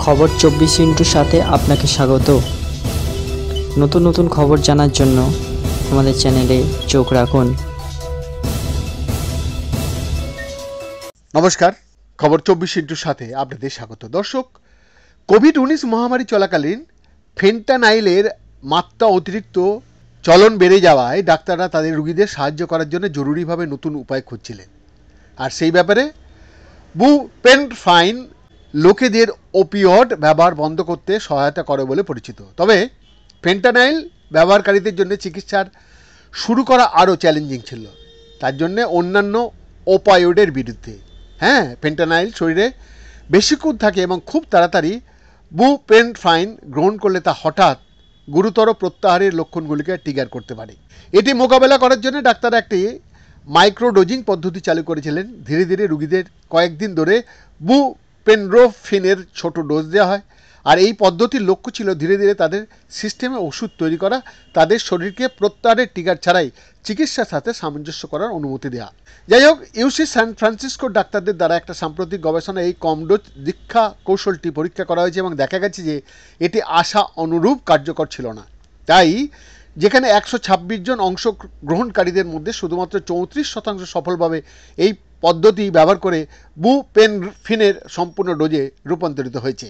খবর 24 সাথে আপনাকে স্বাগত। নতুন নতুন খবর জানার জন্য আমাদের চ্যানেলে চোখ রাখুন। নমস্কার, খবর 24 সাথে আপনাদের স্বাগত। দর্শক, কোভিড-19 মহামারী চলাকালীন ফেন্টানাইলের মাত্রা অতিরিক্ত চলন বেড়ে যাওয়ায় ডাক্তাররা তাদের রোগীদের সাহায্য করার জন্য জরুরিভাবে নতুন উপায় খুঁজছিলেন। আর সেই ব্যাপারে বুপ্রেনফাইন লোকেদের ওপিওয়েড ব্যবহার বন্ধ করতে সহায়তা করে বলে পরিচিত। তবে ফেন্টানাইল ব্যবহারকারীদের জন্য চিকিৎসার শুরু করা আরও চ্যালেঞ্জিং ছিল, তার জন্যে অন্যান্য ওপিওয়েডের বিরুদ্ধে। ফেন্টানাইল শরীরে বেশিক্ষণ থাকে এবং খুব তাড়াতাড়ি বুপ্রেনফাইন গ্রহণ করলে তা হঠাৎ গুরুতর প্রত্যাহারের লক্ষণগুলিকে ট্রিগার করতে পারে। এটি মোকাবেলা করার জন্য ডাক্তার একটি মাইক্রোডোজিং পদ্ধতি চালু করেছিলেন। ধীরে ধীরে রোগীদের কয়েকদিন ধরে বুপ্রেনফাইনের ছোট ডোজ দেওয়া হয়, আর এই পদ্ধতির লক্ষ্য ছিল ধীরে ধীরে তাদের সিস্টেমে ওষুধ তৈরি করা, তাদের শরীরকে প্রত্যাহারের ট্রিগার ছাড়াই চিকিৎসার সাথে সামঞ্জস্য করার অনুমতি দেওয়া। যাই হোক, ইউসি সান ফ্রান্সিসকোর ডাক্তারদের দ্বারা একটা সাম্প্রতিক গবেষণায় এই কম ডোজ দীক্ষা কৌশলটি পরীক্ষা করা হয়েছে এবং দেখা গেছে যে এটি আশা অনুরূপ কার্যকর ছিল না। তাই যেখানে 126 জন অংশগ্রহণকারীদের মধ্যে শুধুমাত্র 34% সফলভাবে এই পদ্ধতি ব্যবহার করে বুপ্রেনফাইনের সম্পূর্ণ ডোজে রূপান্তরিত হয়েছে।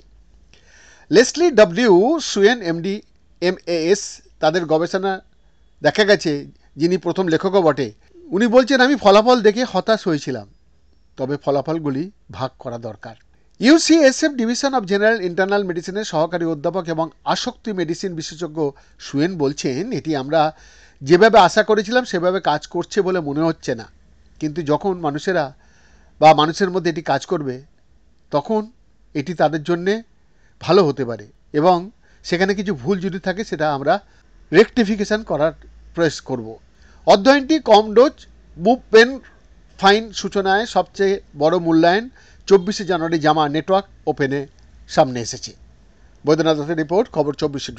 লেসলি ডব্লিউ সুয়েন এমডি এমএএস তাদের গবেষণা দেখা গেছে, যিনি প্রথম লেখকও বটে, উনি বলছেন, আমি ফলাফল দেখে হতাশ হয়েছিলাম, তবে ফলাফলগুলি ভাগ করা দরকার। ইউসিএসএফ ডিভিশন অফ জেনারেল ইন্টারনাল মেডিসিনের সহকারী অধ্যাপক এবং আসক্তি মেডিসিন বিশেষজ্ঞ সুয়েন বলছেন, এটি আমরা যেভাবে আশা করেছিলাম সেভাবে কাজ করছে বলে মনে হচ্ছে না, কিন্তু যখন মানুষের মধ্যে এটি কাজ করবে তখন এটি তাদের জন্যে ভালো হতে পারে এবং সেখানে কিছু ভুল যদি থাকে সেটা আমরা রেকটিফিকেশন করার প্রয়াস করব। অধ্যয়নটি কম ডোজ বুপ্রেনফাইন সূচনায় সবচেয়ে বড় মূল্যায়ন 24 জানুয়ারি জামা নেটওয়ার্ক ওপেনে সামনে এসেছে। বৈদ্যনাথের রিপোর্ট, খবর 24।